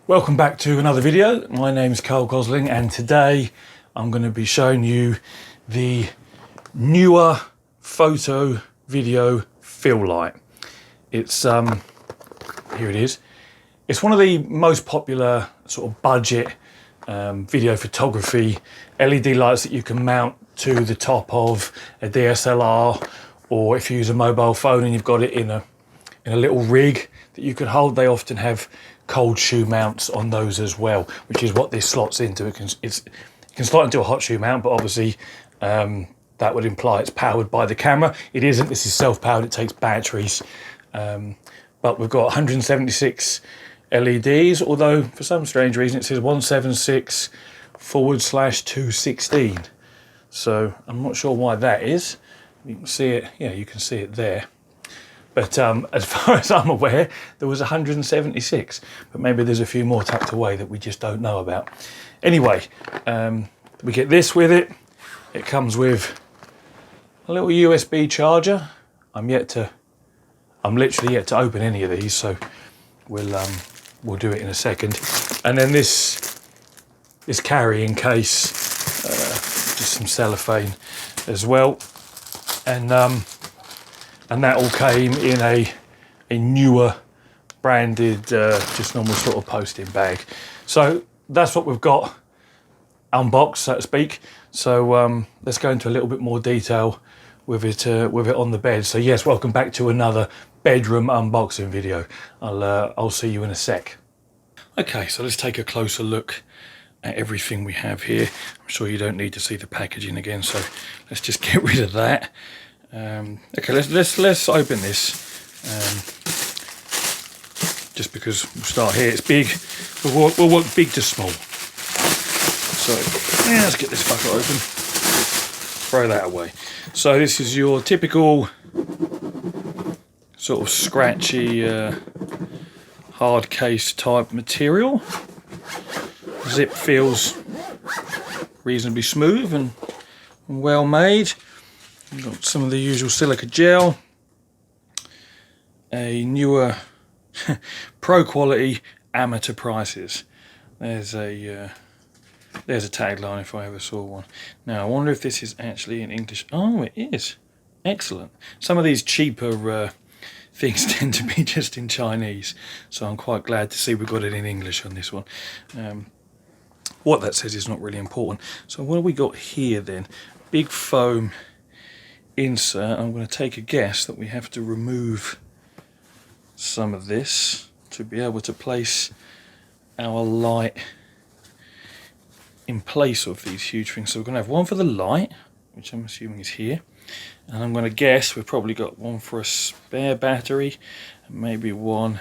Welcome back to another video. My name is Carl Gosling and today I'm going to be showing you the Neewer photo video fill light. It's here it is. It's one of the most popular sort of budget video photography LED lights that you can mount to the top of a DSLR, or if you use a mobile phone and you've got it in a little rig that you can hold. They often have cold shoe mounts on those as well, which is what this slots into. It can slot into a hot shoe mount, but obviously that would imply it's powered by the camera. It isn't. This is self-powered. It takes batteries, but we've got 176 LEDs, although for some strange reason it says 176/216. So I'm not sure why that is. You can see it. Yeah, you can see it there. But as far as I'm aware, there was 176, but maybe there's a few more tucked away that we just don't know about. Anyway, we get this with it. It comes with a little USB charger. I'm literally yet to open any of these, so we'll do it in a second. And then this carrying case, just some cellophane as well, and that all came in a Neewer branded, just normal sort of posting bag. So that's what we've got unboxed, so to speak. So let's go into a little bit more detail with it on the bed. So yes, welcome back to another bedroom unboxing video. I'll see you in a sec. Okay, so let's take a closer look at everything we have here. I'm sure you don't need to see the packaging again, so let's just get rid of that. Okay, let's open this. Just because we'll start here. It's big. We'll work big to small. So yeah, let's get this fucker open. Throw that away. So this is your typical sort of scratchy, hard case type material. Zip feels reasonably smooth and well made. We've got some of the usual silica gel, a Neewer pro quality amateur prices. There's a tagline if I ever saw one. Now I wonder if this is actually in English. Oh, it is. Excellent. Some of these cheaper things tend to be just in Chinese, so I'm quite glad to see we got it in English on this one. What that says is not really important. So what have we got here then? Big foam insert. I'm going to take a guess that we have to remove some of this to be able to place our light in place of these huge things. So we're going to have one for the light, which I'm assuming is here, and I'm going to guess we've probably got one for a spare battery and maybe one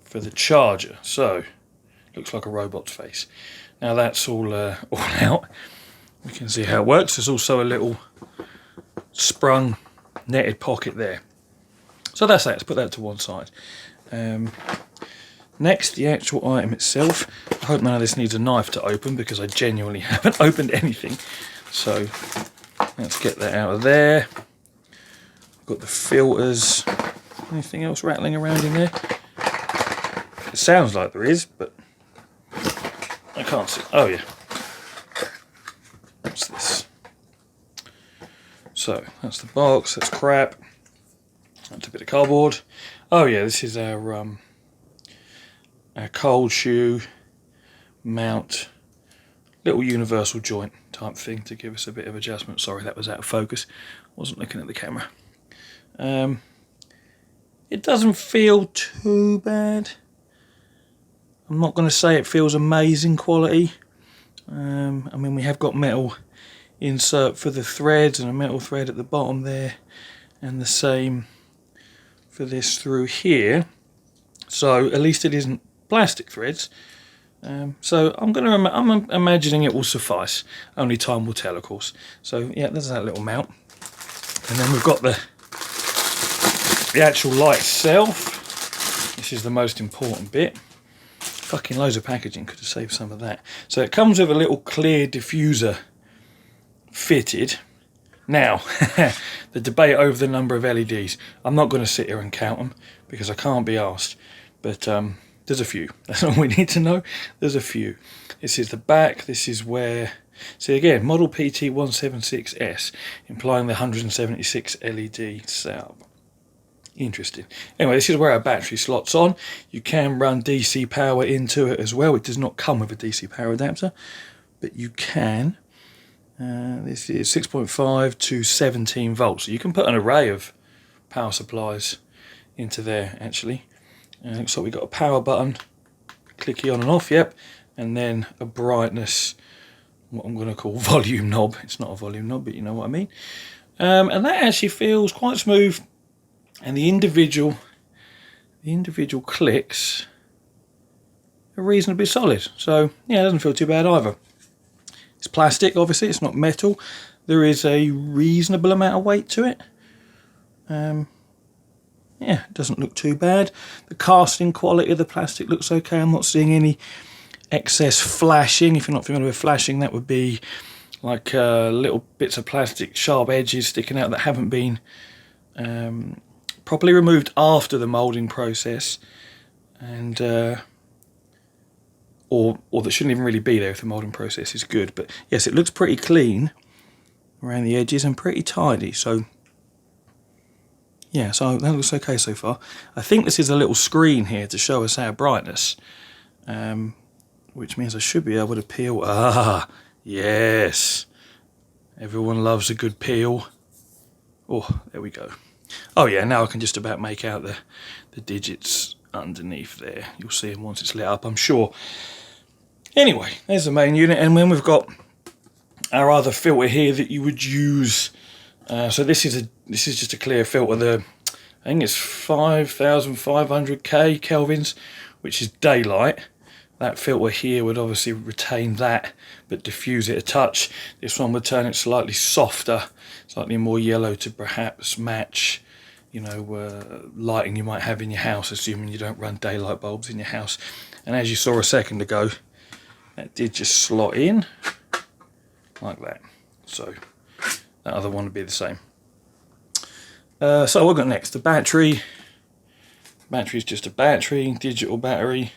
for the charger. So looks like a robot's face. Now that's all out. We can see how it works. There's also a little sprung netted pocket there. So that's that. Let's put that to one side. Next, the actual item itself. I hope none of this needs a knife to open because I genuinely haven't opened anything. So let's get that out of there. I've got the filters. Anything else rattling around in there? It sounds like there is, but I can't see. Oh yeah. What's this? So that's the box. That's crap. That's a bit of cardboard. Oh yeah, this is our cold shoe mount, little universal joint type thing to give us a bit of adjustment. Sorry, that was out of focus. Wasn't looking at the camera. It doesn't feel too bad. I'm not going to say it feels amazing quality. I mean, we have got metal insert for the threads and a metal thread at the bottom there, and the same for this through here. So at least it isn't plastic threads. So I'm imagining it will suffice. Only time will tell, of course. So yeah, there's that little mount, and then we've got the actual light itself. This is the most important bit. Fucking loads of packaging, could have saved some of that. So it comes with a little clear diffuser fitted. Now, the debate over the number of LEDs. I'm not going to sit here and count them because I can't be arsed. But There's a few. That's all we need to know. There's a few. This is the back. This is where... See again, model PT-176S, implying the 176 LED setup. Interesting. Anyway, this is where our battery slots on. You can run DC power into it as well. It does not come with a DC power adapter, but you can. This is 6.5 to 17 volts. So you can put an array of power supplies into there, actually. Looks like we've got a power button, clicky on and off, yep, and then a brightness, what I'm going to call volume knob. It's not a volume knob, but you know what I mean. And that actually feels quite smooth, and the individual clicks are reasonably solid. So yeah, it doesn't feel too bad either. It's plastic, obviously, it's not metal. There is a reasonable amount of weight to it. Yeah, it doesn't look too bad. The casting quality of the plastic looks okay. I'm not seeing any excess flashing. If you're not familiar with flashing, that would be like little bits of plastic, sharp edges sticking out that haven't been properly removed after the moulding process, and or that shouldn't even really be there if the moulding process is good. But yes, it looks pretty clean around the edges and pretty tidy. So yeah, so that looks okay so far. I think this is a little screen here to show us our brightness, which means I should be able to peel. Ah, yes. Everyone loves a good peel. Oh, there we go. Oh yeah, now I can just about make out the digits underneath there. You'll see them once it's lit up, I'm sure. Anyway, there's the main unit, and then we've got our other filter here that you would use. So this is just a clear filter. I think it's 5,500 kelvins, which is daylight. That filter here would obviously retain that, but diffuse it a touch. This one would turn it slightly softer, slightly more yellow, to perhaps match, you know, lighting you might have in your house, assuming you don't run daylight bulbs in your house. And as you saw a second ago, that did just slot in like that. So that other one would be the same. So what we've got next, the battery. Battery is just a battery, digital battery.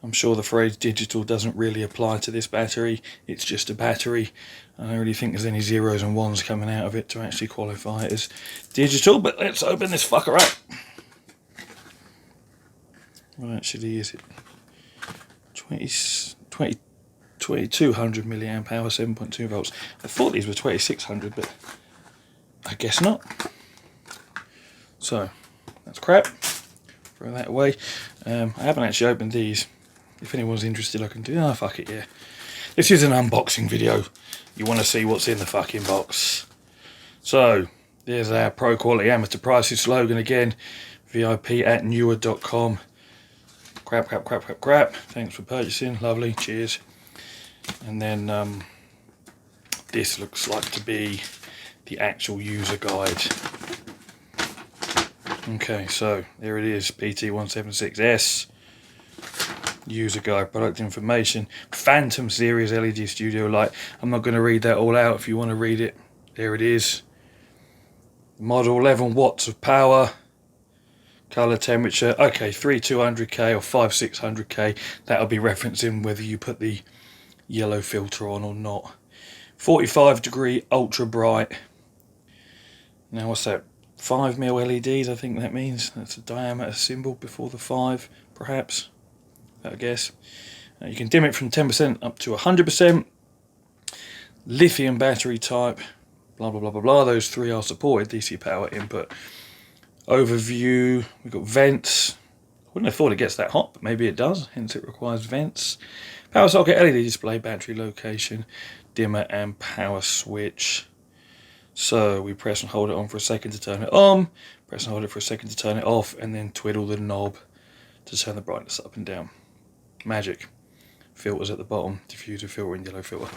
I'm sure the phrase digital doesn't really apply to this battery. It's just a battery. I don't really think there's any zeros and ones coming out of it to actually qualify it as digital, but let's open this fucker up. Well, actually, is it 2200 milliamp hour, 7.2 volts? I thought these were 2600, but I guess not. So that's crap. Throw that away. I haven't actually opened these. If anyone's interested, I can do. Oh, fuck it, yeah. This is an unboxing video. You want to see what's in the fucking box. So there's our Pro Quality Amateur Prices slogan again. VIP@Neewer.com. Crap, crap, crap, crap, crap. Thanks for purchasing. Lovely. Cheers. And then this looks like to be the actual user guide. Okay, so there it is, PT-176S, user guide, product information, Phantom Series LED studio light. I'm not going to read that all out. If you want to read it, there it is. Model, 11 watts of power, color, temperature, okay, 3200K or 5600K. That'll be referencing whether you put the yellow filter on or not. 45-degree ultra bright. Now what's that? 5mm LEDs, I think that means. That's a diameter symbol before the 5, perhaps, I guess. You can dim it from 10% up to 100%. Lithium battery type, blah, blah, blah, blah, blah. Those three are supported, DC power input. Overview, we've got vents. Wouldn't have thought it gets that hot, but maybe it does, hence it requires vents. Power socket, LED display, battery location, dimmer and power switch. So we press and hold it on for a second to turn it on, press and hold it for a second to turn it off, and then twiddle the knob to turn the brightness up and down. Magic. Filters at the bottom, diffuser filter and yellow filter.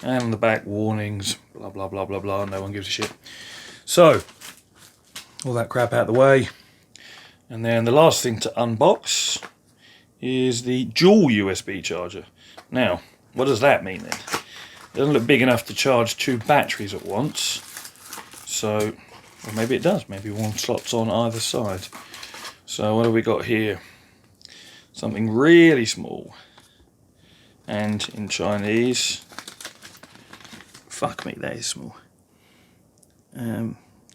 And on the back, warnings, blah, blah, blah, blah, blah, no one gives a shit. So, all that crap out of the way. And then the last thing to unbox is the dual USB charger. Now, what does that mean then? It doesn't look big enough to charge 2 batteries at once. So, or maybe it does. Maybe one slot's on either side. So what have we got here? something really small. And in Chinese, fuck me, that is small.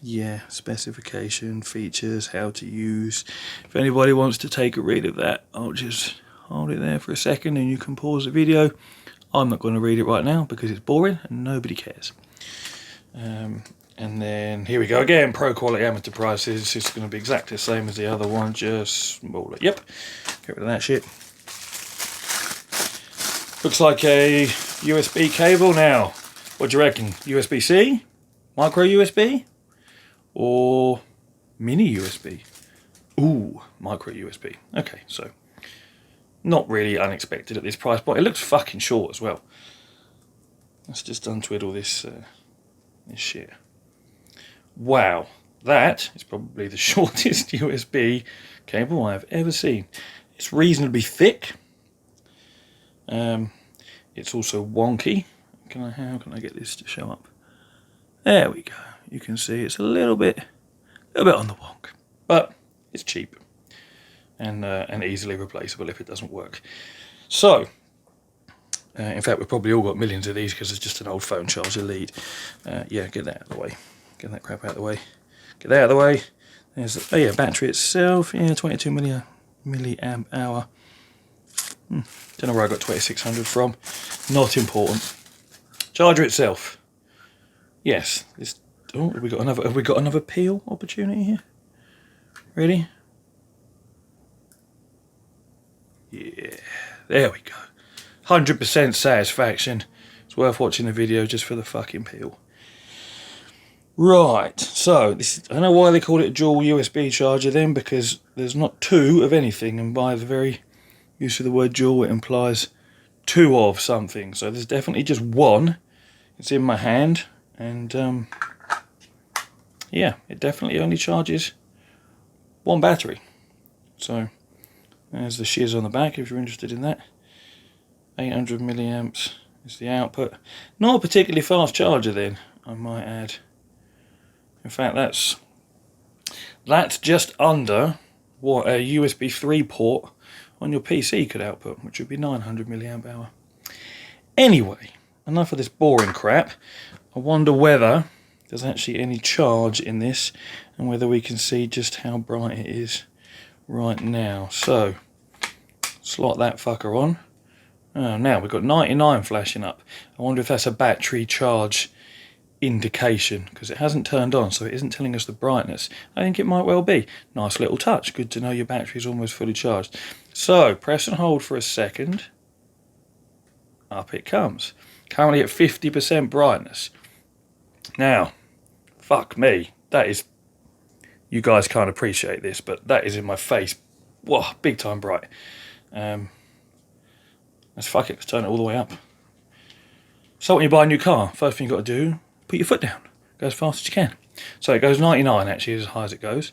Yeah, specification, features, how to use. If anybody wants to take a read of that, I'll just hold it there for a second and you can pause the video. I'm not going to read it right now because it's boring and nobody cares. And then here we go again, pro quality amateur prices. It's going to be exactly the same as the other one, just smaller. Yep, get rid of that shit. Looks like a USB cable now. What do you reckon? USB-C? Micro USB? Or mini USB? Ooh, micro USB. Okay, so not really unexpected at this price point. It looks fucking short as well. Let's just untwiddle this this shit. Wow, that is probably the shortest USB cable I have ever seen. It's reasonably thick. It's also wonky. How can I get this to show up? There we go. You can see it's a little bit on the wonk, but it's cheap and easily replaceable if it doesn't work. So, in fact, we've probably all got millions of these because it's just an old phone charger lead. Yeah, get that out of the way. Get that crap out of the way. Get that out of the way. There's oh yeah, battery itself. Yeah, 22 milliamp hour. Don't know where I got 2600 from. Not important. Charger itself. Yes. This. Oh, have we got another peel opportunity here? Really? Yeah. There we go. 100% satisfaction. It's worth watching the video just for the fucking peel. Right. So this. I don't know why they call it a dual USB charger then, because there's not two of anything, and by the very use of the word dual, it implies two of something. So there's definitely just one. It's in my hand, and yeah, it definitely only charges one battery. So there's the shiz on the back if you're interested in that. 800 milliamps is the output. Not a particularly fast charger then, I might add. In fact, that's just under what a USB 3 port on your PC could output, which would be 900 milliamp hour. Anyway, enough of this boring crap. I wonder whether there's actually any charge in this and whether we can see just how bright it is right now. So, slot that fucker on. Oh, now we've got 99 flashing up. I wonder if that's a battery charge indication, because it hasn't turned on, so it isn't telling us the brightness. I think it might well be. Nice little touch. Good to know your battery's almost fully charged. So, press and hold for a second. Up it comes. Currently at 50% brightness. Now, fuck me. That is... You guys can't appreciate this, but that is in my face. Whoa, big time bright. Let's fuck it. Let's turn it all the way up. So when you buy a new car, first thing you've got to do, put your foot down. Go as fast as you can. So it goes 99 actually, as high as it goes.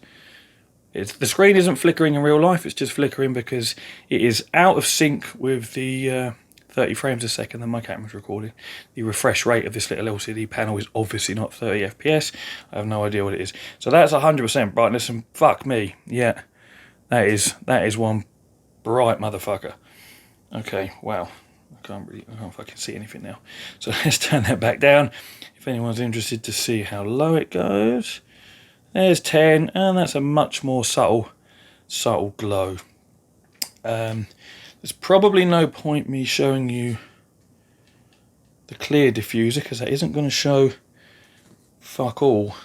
The screen isn't flickering in real life, it's just flickering because it is out of sync with the 30 frames a second that my camera's recording. The refresh rate of this little LCD panel is obviously not 30 FPS. I have no idea what it is. So that's 100% brightness, and fuck me, yeah, that is one bright motherfucker. Okay, wow. I can't fucking see anything now. So let's turn that back down. If anyone's interested to see how low it goes. There's 10, and that's a much more subtle glow. There's probably no point me showing you the clear diffuser, because that isn't going to show fuck all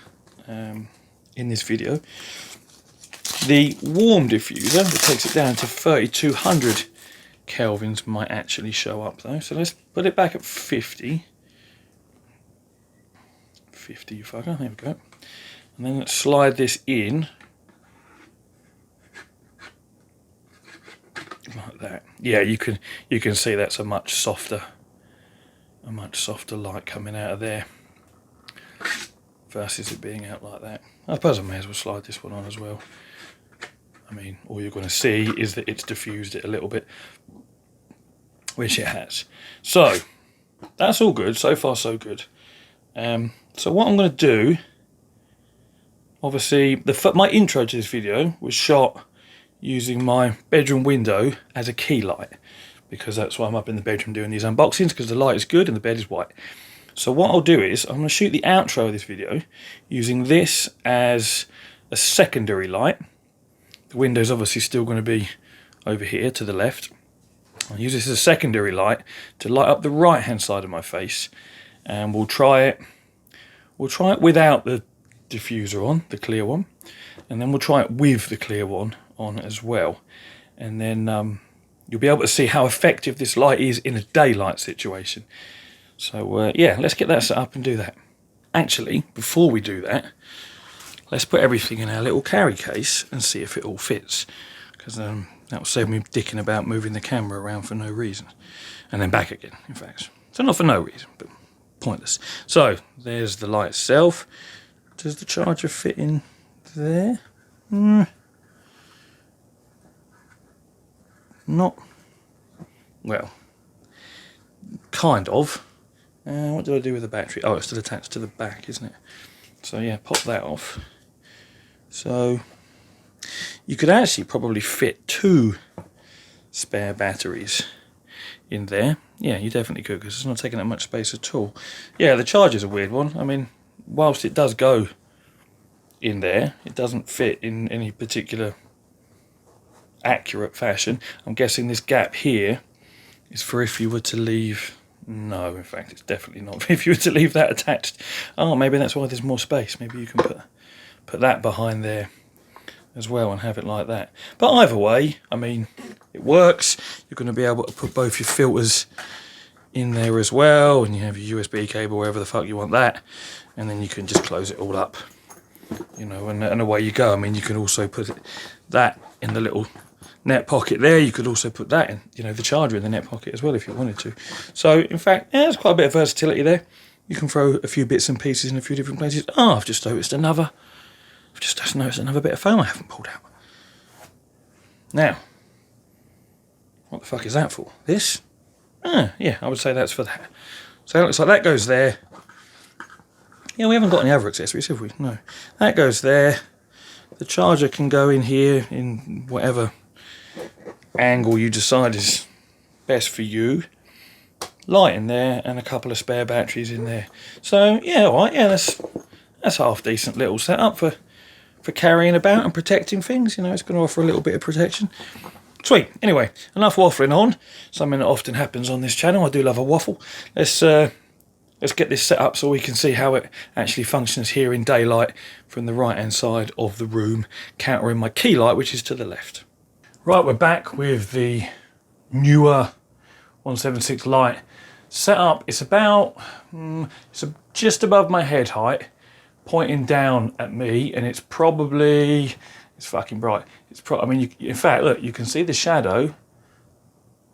in this video. The warm diffuser, that takes it down to 3200 kelvins, might actually show up though. So let's put it back at 50. 50, you fucker. There we go. And then let's slide this in like that. Yeah, you can see that's a much softer light coming out of there versus it being out like that. I suppose I may as well slide this one on as well. I mean, all you're going to see is that it's diffused it a little bit, which it has. So that's all good. So far, so good. So what I'm going to do, obviously, my intro to this video was shot using my bedroom window as a key light, because that's why I'm up in the bedroom doing these unboxings, because the light is good and the bed is white. So what I'll do is I'm going to shoot the outro of this video using this as a secondary light. The window's obviously still going to be over here to the left. I'll use this as a secondary light to light up the right hand side of my face, and we'll try it without the diffuser on, the clear one, and then we'll try it with the clear one on as well, and then you'll be able to see how effective this light is in a daylight situation. So yeah, let's get that set up and do that. Actually, before we do that, let's put everything in our little carry case and see if it all fits, because that will save me dicking about moving the camera around for no reason, and then back again, in fact. So not for no reason, but pointless. So there's the light itself. Does the charger fit in there? Not well, kind of. What do I do with the battery? Oh, it's still attached to the back, isn't it? So yeah, pop that off. So you could actually probably fit 2 spare batteries in there. Yeah, you definitely could, because it's not taking that much space at all. Yeah, the charger's a weird one. I mean, whilst it does go in there, it doesn't fit in any particular accurate fashion. I'm guessing this gap here is for if you were to leave... No, in fact, it's definitely not if you were to leave that attached. Oh, maybe that's why there's more space. Maybe you can put that behind there as well and have it like that. But either way, I mean, it works. You're going to be able to put both your filters in there as well, and you have your USB cable wherever the fuck you want that, and then you can just close it all up, you know, and away you go. I mean, you can also put that in the little net pocket there. You could also put that in, you know, the charger in the net pocket as well if you wanted to. So in fact, yeah, there's quite a bit of versatility there. You can throw a few bits and pieces in a few different places. Oh, I've just noticed another bit of foam I haven't pulled out. Now, what the fuck is that for? This? Yeah, I would say that's for that. So it looks like that goes there. Yeah, we haven't got any other accessories, have we? No. That goes there. The charger can go in here in whatever angle you decide is best for you. Light in there and a couple of spare batteries in there. So yeah, all right, yeah, that's half decent little setup for carrying about and protecting things. You know, it's going to offer a little bit of protection. Sweet. Anyway, enough waffling on. Something that often happens on this channel. I do love a waffle. Let's get this set up so we can see how it actually functions here in daylight from the right hand side of the room, countering my key light, which is to the left. Right, we're back with the Neewer 176 light set up. It's about it's just above my head height, pointing down at me, and it's fucking bright. I mean, in fact, look, you can see the shadow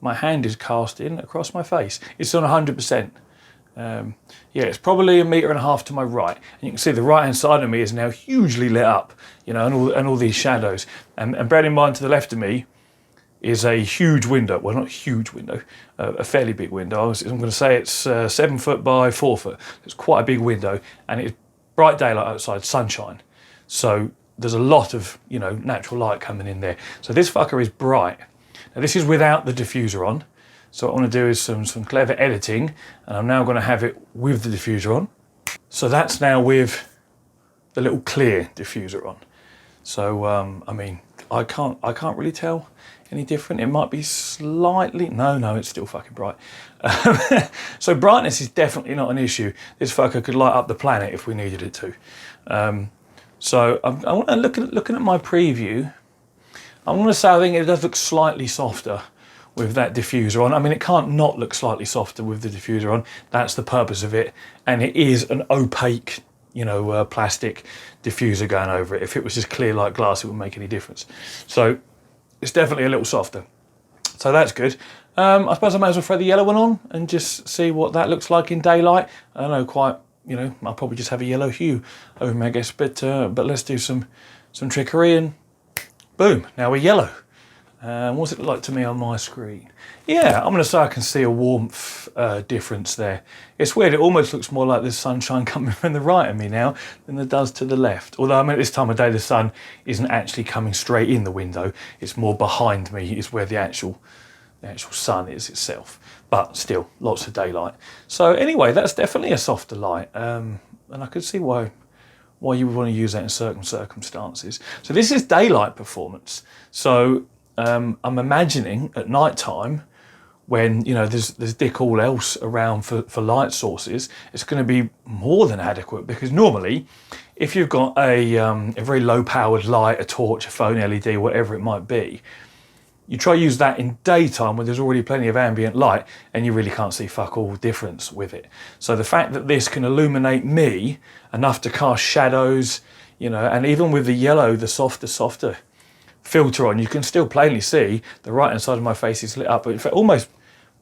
my hand is casting across my face. It's on 100%. Yeah, it's probably 1.5 meters to my right, and you can see the right hand side of me is now hugely lit up, you know, and all these shadows. And bearing in mind, to the left of me is a huge window. Well, not a huge window, a fairly big window. I'm going to say it's 7 foot by 4 foot. It's quite a big window, and it's bright daylight outside, sunshine. So there's a lot of, you know, natural light coming in there. So this fucker is bright. Now this is without the diffuser on. So what I want to do is some clever editing, and I'm now going to have it with the diffuser on. So that's now with the little clear diffuser on. So I mean, I can't really tell any different. It might be slightly, no, it's still fucking bright. So brightness is definitely not an issue. This fucker could light up the planet if we needed it to. So I want to looking at my preview. I'm going to say I think it does look slightly softer with that diffuser on. I mean, it can't not look slightly softer with the diffuser on. That's the purpose of it. And it is an opaque, you know, plastic diffuser going over it. If it was just clear like glass, it wouldn't make any difference. So it's definitely a little softer. So that's good. I suppose I might as well throw the yellow one on and just see what that looks like in daylight. I don't know quite, you know, I'll probably just have a yellow hue over me, I guess. But let's do some trickery, and boom, now we're yellow. What's it look like to me on my screen? Yeah, I'm going to say I can see a warmth difference there. It's weird, it almost looks more like there's sunshine coming from the right of me now than it does to the left. Although, I mean, at this time of day, the sun isn't actually coming straight in the window. It's more behind me, is where the actual sun is itself. But still, lots of daylight. So anyway, that's definitely a softer light. And I could see why you would want to use that in certain circumstances. So this is daylight performance. So I'm imagining at night time, when there's dick all else around for light sources, it's going to be more than adequate, because normally if you've got a very low powered light, a torch, a phone LED, whatever it might be, you try to use that in daytime when there's already plenty of ambient light and you really can't see fuck all difference with it. So the fact that this can illuminate me enough to cast shadows, and even with the yellow, the softer filter on, you can still plainly see the right hand side of my face is lit up, but in fact almost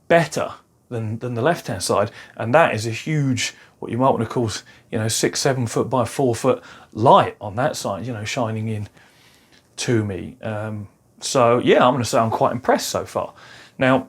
better than the left hand side. And that is a huge, what you might want to call 6-7 foot by 4 foot light on that side, shining in to me. So yeah, I'm going to say I'm quite impressed so far. Now,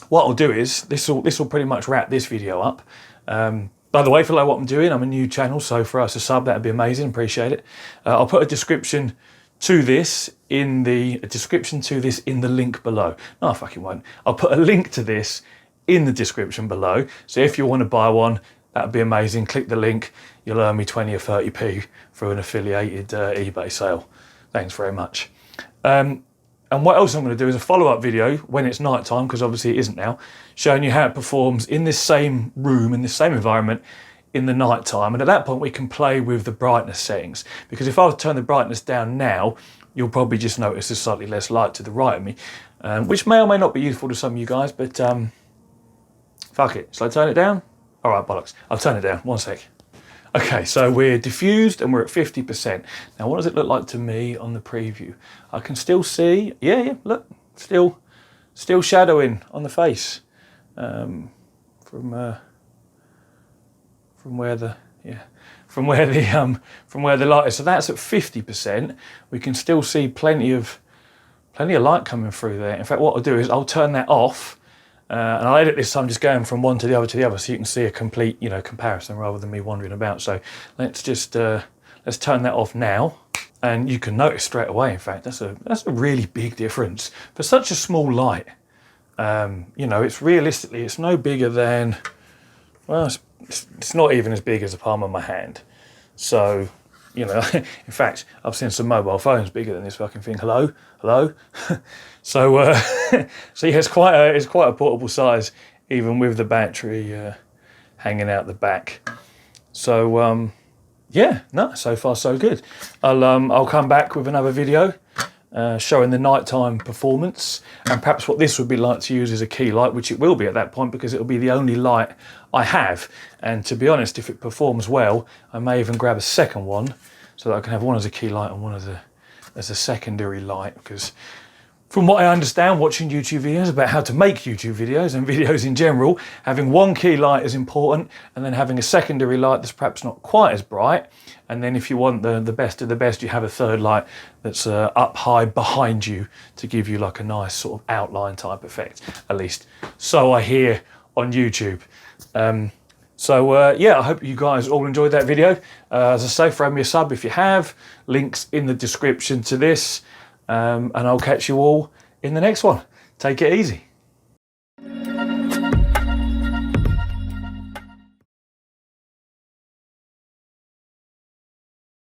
what I'll do is, this will pretty much wrap this video up. By the way, if you like what I'm doing, I'm a new channel, so for us to sub, that'd be amazing, appreciate it. I'll put a description to this in the link below. No, I fucking won't. I'll put a link to this in the description below. So if you want to buy one, that'd be amazing. Click the link. You'll earn me 20 or 30p for an affiliated eBay sale. Thanks very much. And what else I'm going to do is a follow-up video when it's night time, because obviously it isn't now, showing you how it performs in this same room, in this same environment, in the night time. And at that point we can play with the brightness settings, because if I turn the brightness down now, you'll probably just notice there's slightly less light to the right of me, which may or may not be useful to some of you guys, but fuck it. Shall I turn it down? All right, bollocks. I'll turn it down. One sec. Okay, so we're diffused and we're at 50%. Now, what does it look like to me on the preview? I can still see, yeah, look, still shadowing on the face from where the light is. So that's at 50%. We can still see plenty of light coming through there. In fact, what I'll do is I'll turn that off. And I'll edit this time just going from one to the other so you can see a complete, comparison rather than me wandering about. So let's just, let's turn that off now. And you can notice straight away, in fact, that's a really big difference. For such a small light, it's realistically, it's no bigger than, well, it's not even as big as the palm of my hand. So, in fact, I've seen some mobile phones bigger than this fucking thing. Hello? So, so yeah, it's quite a portable size, even with the battery hanging out the back. So, yeah, no, so far so good. I'll come back with another video showing the nighttime performance, and perhaps what this would be like to use as a key light, which it will be at that point, because it'll be the only light I have. And to be honest, if it performs well, I may even grab a second one so that I can have one as a key light and one as a secondary light, because from what I understand watching YouTube videos about how to make YouTube videos and videos in general, having one key light is important, and then having a secondary light that's perhaps not quite as bright. And then if you want the best of the best, you have a third light that's up high behind you to give you like a nice sort of outline type effect, at least so I hear on YouTube. Yeah, I hope you guys all enjoyed that video. As I say, throw me a sub if you have. Links in the description to this. And I'll catch you all in the next one. Take it easy.